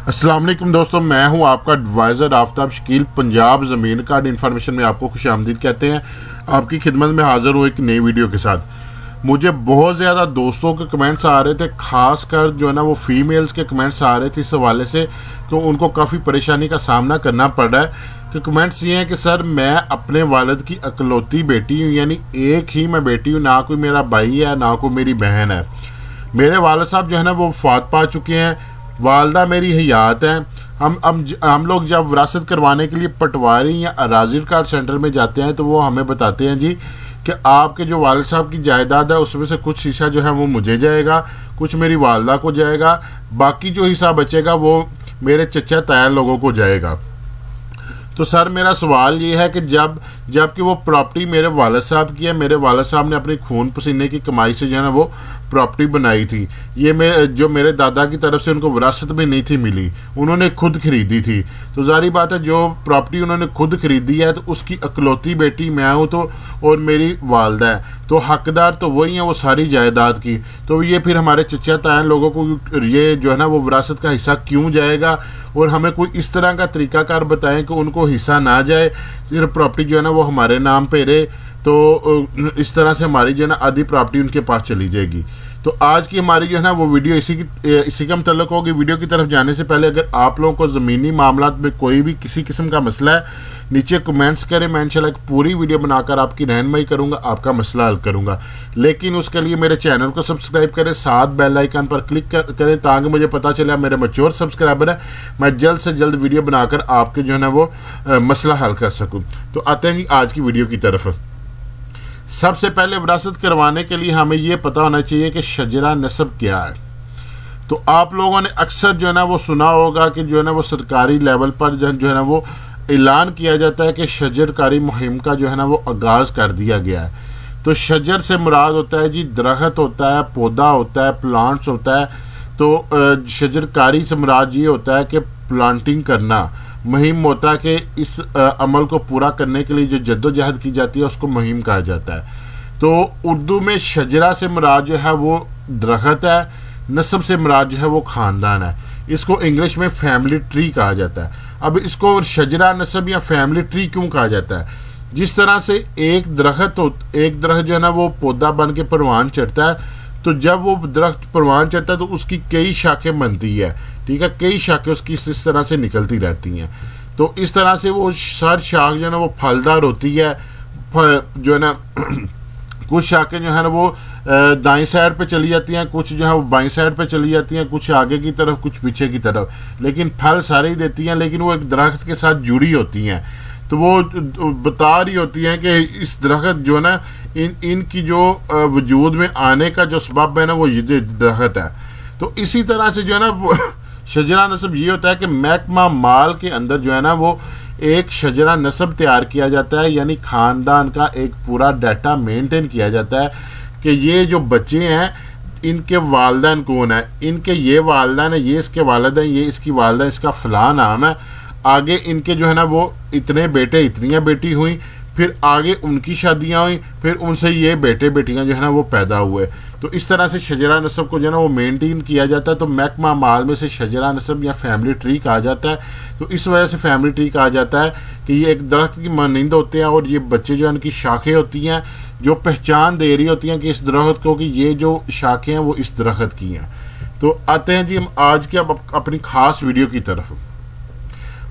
अस्सलाम वालेकुम दोस्तों, मैं हूं आपका एडवाइज़र आफ्ताब शकील। पंजाब ज़मीन कार्ड इन्फॉर्मेशन में आपको खुशामदीद कहते हैं। आपकी खिदमत में हाज़िर हूं एक नई वीडियो के साथ। मुझे बहुत ज़्यादा दोस्तों के कमेंट्स आ रहे थे, ख़ास कर जो है ना वो फीमेल्स के कमेंट्स आ रहे थे इस हवाले से कि उनको काफ़ी परेशानी का सामना करना पड़ रहा है। कि कमेंट्स ये हैं कि सर मैं अपने वालिद की अकलौती बेटी हूँ, यानी एक ही मैं बेटी हूँ, ना कोई मेरा भाई है ना कोई मेरी बहन है। मेरे वालिद साहब जो है ना वो वफ़ात पा चुके हैं, वालदा मेरी हयात हैं। हम लोग जब विरासत करवाने के लिए पटवारी या अराजी कार्ड सेंटर में जाते हैं तो वो हमें बताते हैं जी कि आपके जो वालिद साहब की जायदाद है उसमें से कुछ हिस्सा जो है वो मुझे जाएगा, कुछ मेरी वालदा को जाएगा, बाकी जो हिस्सा बचेगा वो मेरे चचा ताया लोगों को जाएगा। तो सर मेरा सवाल ये है कि जबकि वो प्रॉपर्टी मेरे वालिद साहब की है, मेरे वालिद साहब ने अपनी खून पसीने की कमाई से जो है ना वो प्रॉपर्टी बनाई थी। ये जो मेरे दादा की तरफ से उनको विरासत में नहीं थी मिली, उन्होंने खुद खरीदी थी। तो जारी बात है जो प्रॉपर्टी उन्होंने खुद खरीदी है तो उसकी अकलौती बेटी मैं हूँ तो और मेरी वालदा है, तो हकदार तो वही है वो सारी जायदाद की। तो ये फिर हमारे चचा ताया लोगों को ये जो है ना वो विरासत का हिस्सा क्यों जाएगा, और हमें कोई इस तरह का तरीकाकार बताएं कि उनको हिस्सा ना जाए, सिर्फ प्रॉपर्टी जो है ना वो हमारे नाम पे रहे। तो इस तरह से हमारी जो है ना आधी प्रॉपर्टी उनके पास चली जाएगी। तो आज की हमारी जो है ना वो वीडियो इसी का मुतल्लक होगी। वीडियो की तरफ जाने से पहले अगर आप लोगों को ज़मीनी मामलात में कोई भी किसी किस्म का मसला है, नीचे कमेंट्स करें, मैं इंशाल्लाह एक पूरी वीडियो बनाकर आपकी रहनुमाई करूंगा, आपका मसला हल करूंगा। लेकिन उसके लिए मेरे चैनल को सब्सक्राइब करें, साथ बेल आइकन पर क्लिक करें ताकि मुझे पता चले मेरे मैच्योर सब्सक्राइबर है, मैं जल्द से जल्द वीडियो बनाकर आपके जो है ना वो मसला हल कर सकूँ। तो आते हैं आज की वीडियो की तरफ। सबसे पहले विरासत करवाने के लिए हमें यह पता होना चाहिए कि शजरा नसब क्या है। तो आप लोगों ने अक्सर जो है ना वो सुना होगा कि जो है ना वो सरकारी लेवल पर जो है ना वो ऐलान किया जाता है कि शजरकारी मुहिम का जो है ना वो आगाज कर दिया गया है। तो शजर से मुराद होता है जी दरख्त होता है, पौधा होता है, प्लांट्स होता है। तो शजरकारी से मुराद ये होता है कि प्लांटिंग करना। मुहिम होता है कि इस अमल को पूरा करने के लिए जो जद्दोजहद की जाती है उसको मुहिम कहा जाता है। तो उर्दू में शजरा से मुराद जो है वो दरख्त है, नस्ब से मुराद जो है वो खानदान है। इसको इंग्लिश में फैमिली ट्री कहा जाता है। अब इसको शजरा नस्ब या फैमिली ट्री क्यों कहा जाता है? जिस तरह से एक दरख्त जो है ना वो पौधा बन के परवान चढ़ता है, तो जब वो दरख्त परवान चढ़ता है तो उसकी कई शाखें बनती है, ठीक है, कई शाखें उसकी इस तरह से निकलती रहती हैं। तो इस तरह से वो हर शाख जो है ना वो फलदार होती है। जो है ना कुछ शाखें जो है ना वो दाईं साइड पे चली जाती हैं, कुछ जो है वो बाईं साइड पे चली जाती हैं, कुछ आगे की तरफ कुछ पीछे की तरफ, लेकिन फल सारे ही देती हैं, लेकिन वो एक दरख्त के साथ जुड़ी होती हैं। तो वो बता रही होती हैं कि इस दरख्त जो है ना इनकी जो वजूद में आने का जो सबब है ना वो ये दरख्त है। तो इसी तरह से जो है ना वो शजरा नस्ब ये होता है कि महकमा माल के अंदर जो है ना वो एक शजरा नस्ब तैयार किया जाता है, यानी खानदान का एक पूरा डाटा मेंटेन किया जाता है कि ये जो बच्चे हैं इनके वालिदैन कौन है, इनके ये वालिदैन है, ये इसके वालिद हैं, ये इसकी वालिदा, इसका फलां नाम है, आगे इनके जो है ना वो इतने बेटे इतनियाँ बेटी हुई, फिर आगे उनकी शादियां हुई, फिर उनसे ये बेटे बेटियां जो है ना वो पैदा हुए। तो इस तरह से शजरा नस्ब को जो है ना वो मेंटेन किया जाता है। तो महकमा माल में से शजरा नस्ब या फैमिली ट्री कहा जाता है। तो इस वजह से फैमिली ट्री कहा जाता है कि ये एक दरख्त की मानंद होते हैं और ये बच्चे जो है उनकी शाखें होती हैं जो पहचान दे रही होती हैं कि इस दरख्त को कि ये जो शाखें हैं वो इस दरख्त की हैं। तो आते हैं जी हम आज के अपनी खास वीडियो की तरफ।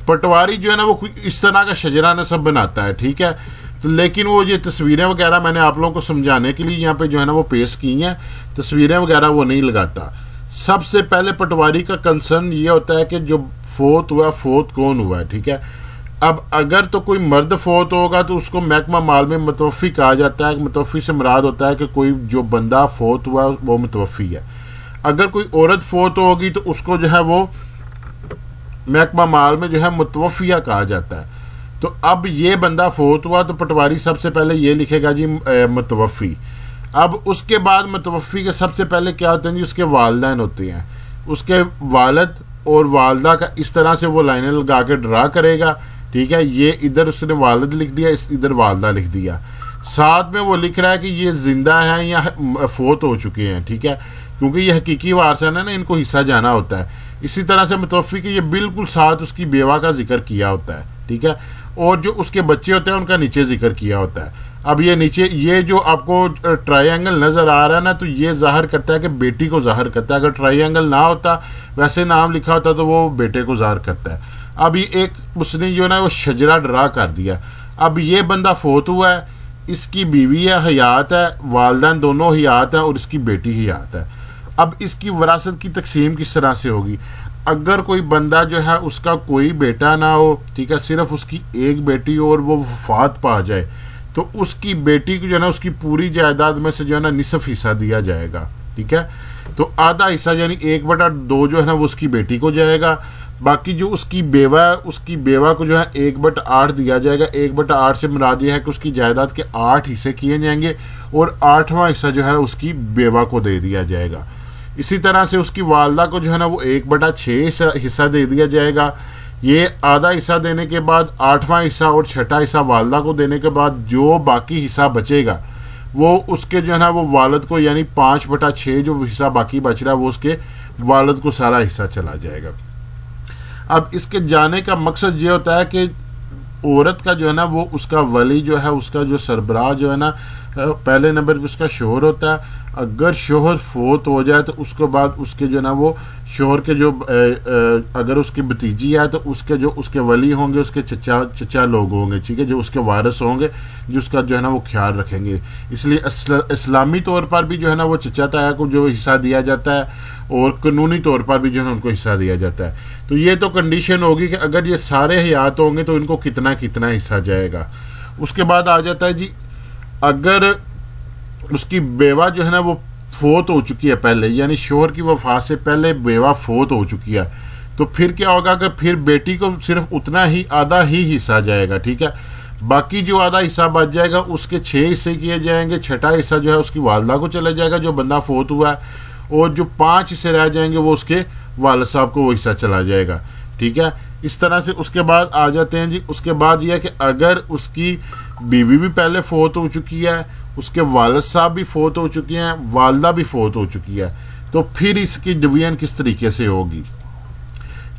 पटवारी जो है ना वो इस तरह का शजरा नस्ब बनाता है, ठीक है। तो लेकिन वो ये तस्वीरें वगैरह मैंने आप लोगों को समझाने के लिए यहाँ पे जो है ना वो पेश की हैं, तस्वीरें वगैरह वो नहीं लगाता। सबसे पहले पटवारी का कंसर्न ये होता है कि जो फोत हुआ, फोत कौन हुआ है, ठीक है। अब अगर तो कोई मर्द फोत होगा तो उसको महकमा माल में मुतवफ़ी कहा जाता है। मुतवफ़ी से मुराद होता है कि कोई जो बंदा फोत हुआ वो मुतवफ़ी है। अगर कोई औरत फोत होगी तो उसको जो है वो महकमा माल में जो है मुतवफ़िया कहा जाता है। तो अब ये बंदा फोत हुआ तो पटवारी सबसे पहले ये लिखेगा जी मुतवफ़ी। अब उसके बाद मुतवफ़ी के सबसे पहले क्या होते हैं जी उसके वालिदैन होते हैं, उसके वालिद और वालदा का इस तरह से वो लाइनें लगा के ड्रा करेगा, ठीक है। ये इधर उसने वालिद लिख दिया, इधर वालदा लिख दिया, साथ में वो लिख रहा है कि ये जिंदा है या फोत हो चुके हैं, ठीक है, क्योंकि ये हकीकी वारसन है ना, इनको हिस्सा जाना होता है। इसी तरह से मुतवफ़ी के ये बिल्कुल साथ उसकी बेवा का जिक्र किया होता है, ठीक है, और जो उसके बच्चे होते हैं उनका नीचे जिक्र किया होता है। अब ये नीचे ये जो आपको ट्रायंगल नज़र आ रहा है ना, तो ये जाहिर करता है कि बेटी को जाहिर करता है। अगर ट्रायंगल ना होता, वैसे नाम लिखा होता, तो वो बेटे को जाहिर करता है। अब ये एक उसने जो ना वो शजरा ड्रा कर दिया। अब ये बंदा फोत हुआ है, इसकी बीवी है, हयात है, वालदैन दोनों हयात हैं और इसकी बेटी हयात है। अब इसकी विरासत की तकसीम किस तरह से होगी? अगर कोई बंदा जो है उसका कोई बेटा ना हो, ठीक है, सिर्फ उसकी एक बेटी हो और वो वफात पा जाए, तो उसकी बेटी को जो है ना उसकी पूरी जायदाद में से जो है ना निसफ हिस्सा दिया जाएगा, ठीक है। तो आधा हिस्सा यानी 1/2 जो है ना वो उसकी बेटी को जाएगा। बाकी जो उसकी बेवा है, उसकी बेवा को जो है 1/8 दिया जाएगा। 1/8 से मुराद ये है कि उसकी जायदाद के 8 हिस्से किए जाएंगे और 8वां हिस्सा जो है उसकी बेवा को दे दिया जाएगा। इसी तरह से उसकी वालदा को जो है ना वो 1/6 हिस्सा दे दिया जाएगा। ये आधा हिस्सा देने के बाद 8वां हिस्सा और 6ठा हिस्सा वालदा को देने के बाद जो बाकी हिस्सा बचेगा वो उसके जो है ना वो वालिद को, यानी 5/6 जो हिस्सा बाकी बच रहा है वो उसके वालिद को सारा हिस्सा चला जाएगा। अब इसके जाने का मकसद ये होता है कि औरत का जो है ना वो उसका वली जो है, उसका जो सरबराह जो है ना, पहले नंबर पर उसका शोहर होता है। अगर शोहर फोत हो जाए तो उसके बाद उसके जो ना वो शोहर के जो अगर उसकी भतीजी है तो उसके जो उसके वली होंगे, उसके चचा लोग होंगे, ठीक है, जो उसके वारिस होंगे, जो उसका जो है ना वो ख्याल रखेंगे। इसलिए इस्लामी तौर पर भी जो है ना वो चचा ताया को जो हिस्सा दिया जाता है और कानूनी तौर पर भी जो है ना उनको हिस्सा दिया जाता है। तो ये तो कंडीशन होगी कि अगर ये सारे हयात होंगे तो इनको कितना कितना हिस्सा जाएगा। उसके बाद आ जाता है जी, अगर उसकी बेवा जो है ना वो फोत हो चुकी है पहले, यानी शोहर की वफात से पहले बेवा फोत हो चुकी है, तो फिर क्या होगा कि फिर बेटी को सिर्फ उतना ही आधा ही हिस्सा जाएगा, ठीक है। बाकी जो आधा हिस्सा बच जाएगा उसके 6 हिस्से किए जाएंगे। 6ठा हिस्सा जो है उसकी वालदा को चला जाएगा जो बंदा फोत हुआ है, और जो 5 हिस्से रह जाएंगे वो उसके वालिद साहब को वो हिस्सा चला जाएगा, ठीक है। इस तरह से उसके बाद आ जाते हैं जी, उसके बाद यह है कि अगर उसकी बीवी भी पहले फोत हो चुकी है, उसके वालिद साहब भी फोत हो चुके हैं, वालदा भी फोत हो चुकी है, तो फिर इसकी डिवीजन किस तरीके से होगी?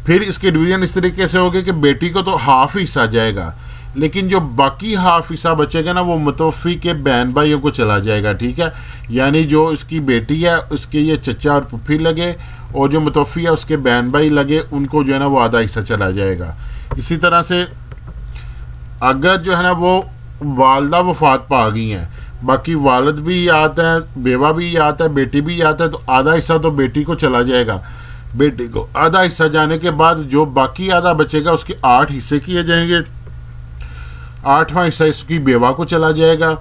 फिर इसकी डिवीजन इस तरीके से होगी कि बेटी को तो हाफ हिस्सा जाएगा, लेकिन जो बाकी हाफ हिस्सा बचेगा ना वो मुतवफ़ी के बहन भाइयों को चला जाएगा, ठीक है। यानी जो इसकी बेटी है उसके ये चचा और पुप्पी लगे, और जो मुतवफ़ी है उसके बहन भाई लगे, उनको जो है ना वो आधा हिस्सा चला जाएगा। इसी तरह से अगर जो है ना वो वालदा वफात पा गई हैं, बाकी वालिद भी आता है, बेवा भी आता है, बेटी भी आता है, तो आधा हिस्सा तो बेटी को चला जाएगा। बेटी को आधा हिस्सा जाने के बाद जो बाकी आधा बचेगा उसके 8 हिस्से किए जाएंगे। 8वां हिस्सा इसकी बेवा को चला जाएगा,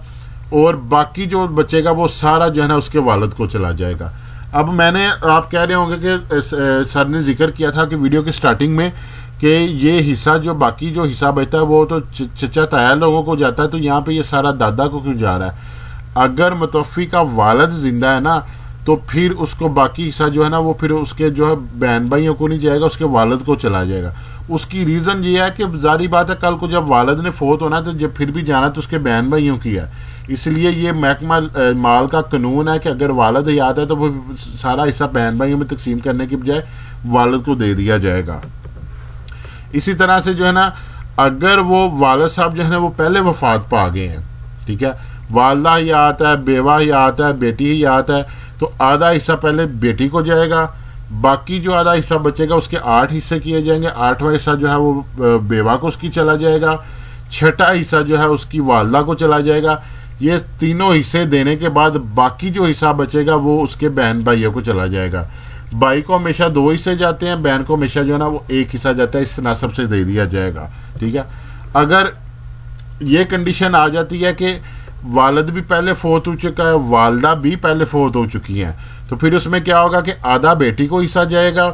और बाकी जो बचेगा वो सारा जो है ना उसके वालिद को चला जाएगा। अब मैंने, आप कह रहे होंगे कि सर ने जिक्र किया था कि वीडियो के स्टार्टिंग में कि ये हिस्सा जो बाकी जो हिस्सा बचता है वो तो चचा ताया लोगों को जाता है, तो यहाँ पे ये सारा दादा को क्यों जा रहा है? अगर मुतवफ़ी का वालिद जिंदा है ना, तो फिर उसको बाकी हिस्सा जो है ना वो फिर उसके जो है बहन भाइयों को नहीं जाएगा, उसके वालिद को चला जाएगा। उसकी रीज़न ये है कि जारी बात है कल को जब वालिद ने फोत होना तो जब फिर भी जाना तो उसके बहन भाइयों की है। इसलिए ये महकमा माल का कानून है कि अगर वालिद याद है तो वो सारा हिस्सा बहन भाइयों में तकसीम करने की बजाय वालिद को दे दिया जाएगा। इसी तरह से जो है ना अगर वो वालिद साहब जो है ना वो पहले वफात पा गए हैं, ठीक है, वालदा ही आता है, बेवा ही आता है, बेटी ही आता है, तो आधा हिस्सा पहले बेटी को जाएगा, बाकी जो आधा हिस्सा बचेगा उसके 8 हिस्से किए जाएंगे। 8वां हिस्सा जो है वो बेवा को उसकी चला जाएगा। 6ठा हिस्सा जो है उसकी वालदा को चला जाएगा। ये तीनों हिस्से देने के बाद बाकी जो हिस्सा बचेगा वो उसके बहन भाइयों को चला जाएगा। भाई को हमेशा 2 हिस्से जाते हैं, बहन को हमेशा जो है ना वो 1 हिस्सा जाता है, इस तनासब से दे दिया जाएगा, ठीक है। अगर ये कंडीशन आ जाती है कि वालिद भी पहले फोत हो चुका है, वालदा भी पहले फोत हो चुकी हैं, तो फिर उसमें क्या होगा कि आधा बेटी को हिस्सा जाएगा,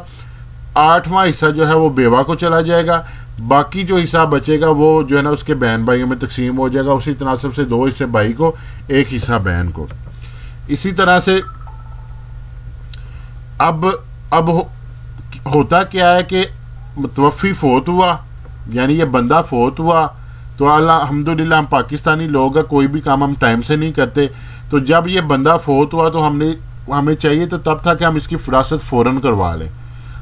8वां हिस्सा जो है वो बेवा को चला जाएगा, बाकी जो हिस्सा बचेगा वो जो है ना उसके बहन भाइयों में तकसीम हो जाएगा। उसी तनासब से 2 हिस्से भाई को, 1 हिस्सा बहन को। इसी तरह से अब होता क्या है कि मुतवफ़ी फोत हुआ, यानी ये बंदा फोत हुआ, तो अल्हम्दुलिल्लाह हम पाकिस्तानी लोग हैं, कोई भी काम हम टाइम से नहीं करते, तो जब ये बंदा फोत हुआ तो हमें चाहिए तो तब था कि हम इसकी फिरासत फ़ौरन करवा लें।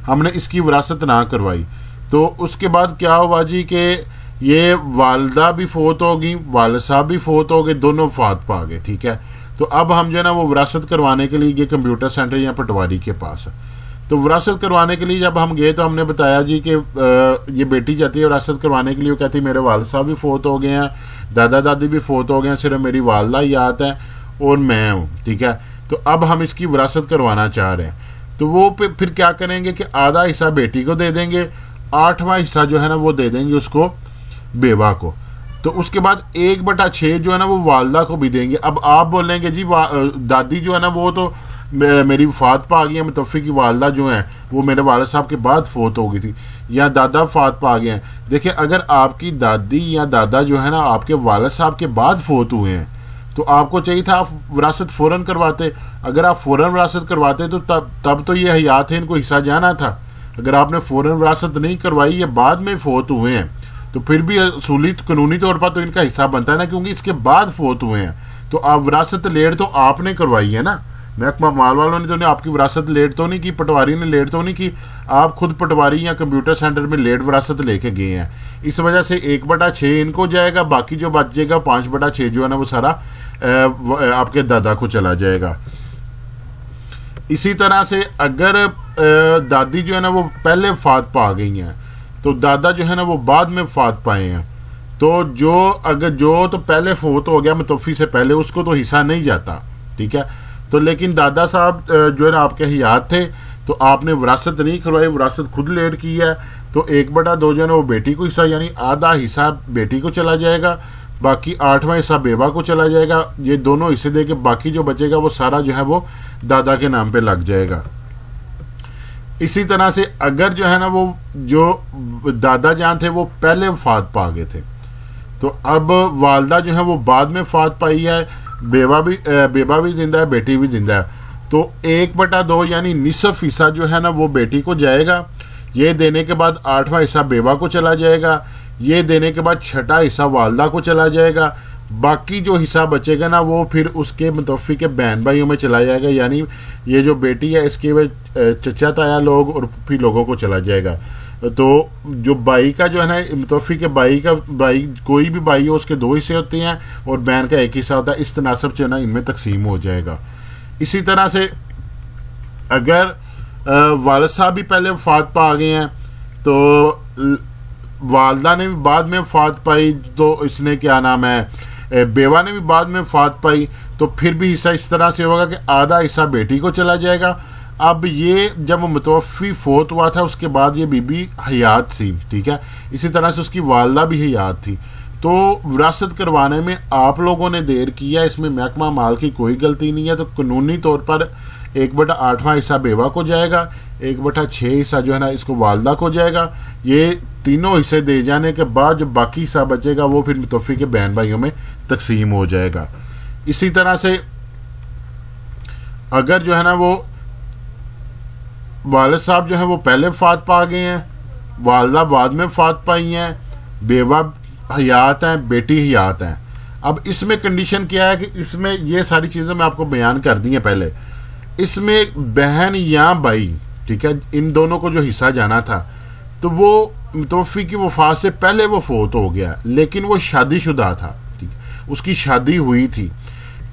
हमने इसकी विरासत ना करवाई। तो उसके बाद क्या हुआ जी कि ये वालदा भी फोत हो गई, वालिद साहब भी फोत हो गए, दोनों वफात पा गए। ठीक है, तो अब हम जो है ना वो विरासत करवाने के लिए ये कंप्यूटर सेंटर या पटवारी के पास है। तो विरासत करवाने के लिए जब हम गए तो हमने बताया जी कि ये बेटी जाती है विरासत करवाने के लिए, वो कहती है मेरे वालिद साहब भी फोत हो गए हैं, दादा दादी भी फोत हो गए हैं, सिर्फ मेरी वालदा याद है और मैं हूँ। ठीक है, तो अब हम इसकी विरासत करवाना चाह रहे हैं। तो वो फिर क्या करेंगे कि आधा हिस्सा बेटी को दे देंगे, 8वां हिस्सा जो है ना वो दे देंगे उसको बेवा को। तो उसके बाद 1/6 जो है ना वो वालदा को भी देंगे। अब आप बोलेंगे जी दादी जो है ना वो तो मेरी वफात पा गई है, मुतफ़ी की वालदा जो है वो मेरे वालिद साहब के बाद फोत हो गई थी, या दादा वफात पा गए हैं। देखिए, अगर आपकी दादी या दादा जो है ना आपके वालिद साहब के बाद फोत हुए हैं तो आपको चाहिए था आप विरासत फ़ौरन करवाते। अगर आप फ़ौरन विरासत करवाते तो तब तो ये हयात है, इनको हिस्सा जाना था। अगर आपने फ़ौरन विरासत नहीं करवाई, ये बाद में फोत हुए हैं, तो फिर भी असूली कानूनी तौर पर तो इनका हिस्सा बनता है ना, क्योंकि इसके बाद फोत हुए हैं। तो आप विरासत लेट तो आपने करवाई है ना, महकमा माल वालों ने तो आपकी विरासत लेट तो नहीं की, पटवारी ने लेट तो नहीं की, आप खुद पटवारी या कंप्यूटर सेंटर में लेट विरासत लेके गए हैं। इस वजह से 1/6 इनको जाएगा, बाकी जो बचेगा 5/6 जो है ना वो सारा आपके दादा को चला जाएगा। इसी तरह से अगर दादी जो है ना वो पहले वफात पा गई हैं तो दादा जो है ना वो बाद में वफात पाए हैं, तो जो तो पहले फोत हो गया मुतफ़ी से पहले, उसको तो हिस्सा नहीं जाता। ठीक है, तो लेकिन दादा साहब जो है ना आपके हयात थे, तो आपने विरासत नहीं करवाई, विरासत खुद लेट की है, तो 1/2 जो है ना वो बेटी को हिस्सा, यानी आधा हिस्सा बेटी को चला जाएगा, बाकी 8वां हिस्सा बेवा को चला जाएगा। ये दोनों हिस्से दे के बाकी जो बचेगा वो सारा जो है वो दादा के नाम पे लग जाएगा। इसी तरह से अगर जो है ना वो जो दादा जान थे वो पहले वफात पा गए थे, तो अब वालदा जो है वो बाद में वफात पाई है, बेवा भी जिंदा है, बेटी भी जिंदा है, तो 1/2 यानी निसफ हिस्सा जो है ना वो बेटी को जाएगा। ये देने के बाद 8वां हिस्सा बेवा को चला जाएगा, ये देने के बाद 6ठा हिस्सा वालदा को चला जाएगा। बाकी जो हिस्सा बचेगा ना वो फिर उसके मुतफ़ी के बहन भाइयों में चला जाएगा, यानी ये जो बेटी है इसके वे चचा ताया लोग और फूफी लोगों को चला जाएगा। तो जो भाई का जो है ना मुतफ़ी के भाई कोई भी भाई हो उसके 2 हिस्से होते हैं और बहन का 1 हिस्सा होता है, इस तनासब से ना इनमें तकसीम हो जाएगा। इसी तरह से अगर वालिद साहब भी पहले वफात पा गए हैं तो वालदा ने भी बाद में वफात पाई, तो इसने क्या नाम है बेवा ने भी बाद में वफात पाई, तो फिर भी हिस्सा इस तरह से होगा कि आधा हिस्सा बेटी को चला जाएगा। अब ये जब मुतवफ़ी फोत हुआ था उसके बाद ये बीबी हयात थी। ठीक है, इसी तरह से उसकी वालदा भी हयात थी। तो विरासत करवाने में आप लोगों ने देर किया, इसमें महकमा माल की कोई गलती नहीं है। तो कानूनी तौर पर 1/8वां हिस्सा बेवा को जाएगा, 1/6 हिस्सा जो है ना इसको वालदा को जाएगा। ये तीनों हिस्से दे जाने के बाद जो बाकी हिस्सा बचेगा वो फिर मुतफ़ी के बहन भाइयों में तकसीम हो जाएगा। इसी तरह से अगर जो है ना वो वालिद साहब जो है वो पहले वफात पा गए हैं, वालदा बाद में वफात पाई हैं, बेवा हयात हैं, बेटी हयात हैं। अब इसमें कंडीशन क्या है कि इसमें ये सारी चीज़ें मैं आपको बयान कर दी हैं पहले। इसमें बहन या भाई, ठीक है, इन दोनों को जो हिस्सा जाना था तो वो मुतवफ़ी की वफात से पहले वो फोत हो गया, लेकिन वो शादीशुदा था। ठीक, उसकी शादी हुई थी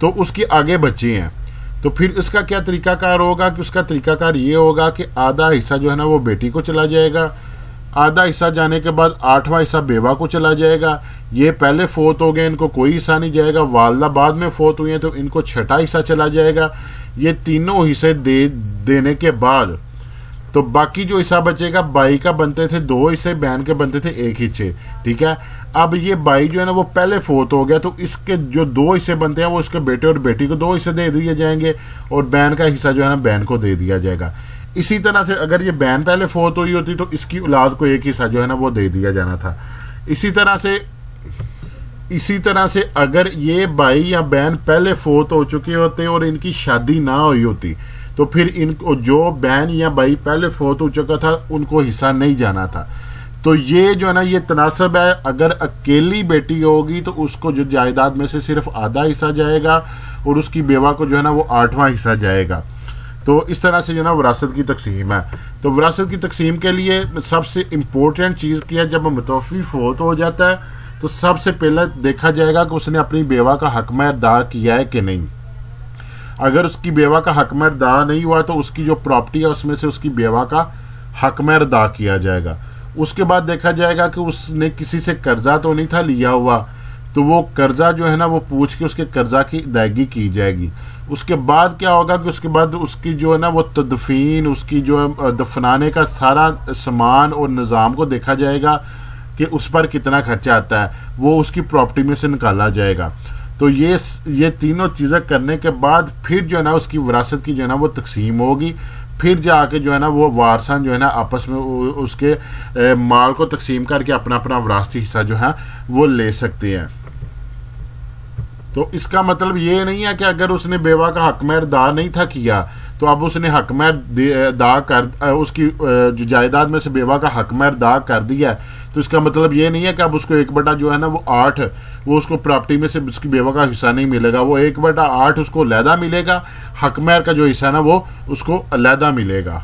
तो उसके आगे बच्चे हैं। तो फिर इसका क्या तरीकाकार होगा कि उसका तरीकाकार ये होगा कि आधा हिस्सा जो है ना वो बेटी को चला जाएगा, आधा हिस्सा जाने के बाद 8वां हिस्सा बेवा को चला जाएगा। ये पहले फोत हो गए, इनको कोई हिस्सा नहीं जाएगा। वालदा बाद में फोत हुई है तो इनको 6ठा हिस्सा चला जाएगा। ये तीनों हिस्से देने के बाद तो बाकी जो हिस्सा बचेगा, भाई का बनते थे 2 हिस्से, बहन के बनते थे 1 हिस्से। ठीक है, अब ये भाई जो है ना वो पहले फोत हो गया तो इसके जो 2 हिस्से बनते हैं वो इसके बेटे और बेटी को 2 हिस्से दे दिए जाएंगे और बहन का हिस्सा जो है ना बहन को दे दिया जाएगा। इसी तरह से अगर ये बहन पहले फोत हुई होती तो इसकी औलाद को 1 हिस्सा जो है ना वो दे दिया जाना था। इसी तरह से अगर ये भाई या बहन पहले फोत हो चुके होते और इनकी शादी ना हुई होती तो फिर इनको जो बहन या भाई पहले फोत हो चुका था उनको हिस्सा नहीं जाना था। तो ये जो है ना ये तनासब है। अगर अकेली बेटी होगी तो उसको जो जायदाद में से सिर्फ आधा हिस्सा जाएगा और उसकी बेवा को जो है ना वो 8वां हिस्सा जाएगा। तो इस तरह से जो ना विरासत की तकसीम है। तो विरासत की तकसीम के लिए सबसे इम्पोर्टेंट चीज़ क्या है, जब मुतवफ़ी फौत हो जाता है तो सबसे पहले देखा जाएगा कि उसने अपनी बेवा का हक में अदा किया है कि नहीं। अगर उसकी बेवा का हक में अदा नहीं हुआ तो उसकी जो प्रॉपर्टी है उसमें से उसकी बेवा का हक में अदा किया जाएगा। उसके बाद देखा जाएगा कि उसने किसी से कर्जा तो नहीं था लिया हुआ, तो वो कर्जा जो है ना वो पूछ के उसके कर्जा की अदायगी की जाएगी। उसके बाद क्या होगा कि उसके बाद उसकी जो है ना वो तदफीन, उसकी जो है दफनाने का सारा सामान और निज़ाम को देखा जाएगा कि उस पर कितना खर्चा आता है, वो उसकी प्रॉपर्टी में से निकाला जाएगा। तो ये तीनों चीज़ें करने के बाद फिर जो है ना उसकी विरासत की जो है ना वो तकसीम होगी। फिर जाके जो है ना वो वारसान जो है ना आपस में उसके माल को तकसीम करके अपना अपना विरासती हिस्सा जो है वो ले सकते हैं। तो इसका मतलब ये नहीं है कि अगर उसने बेवा का हक में अदा नहीं था किया तो अब उसने हक में अदा कर उसकी जो जायदाद में से बेवा का हक में अदा कर दिया, तो इसका मतलब ये नहीं है कि अब उसको 1/8 जो है ना वो 8 वो उसको प्रॉपर्टी में से उसकी बेवा का हिस्सा नहीं मिलेगा, वो 1/8 उसको अलहदा मिलेगा, हक महर का जो हिस्सा है ना वो उसको अलहदा मिलेगा।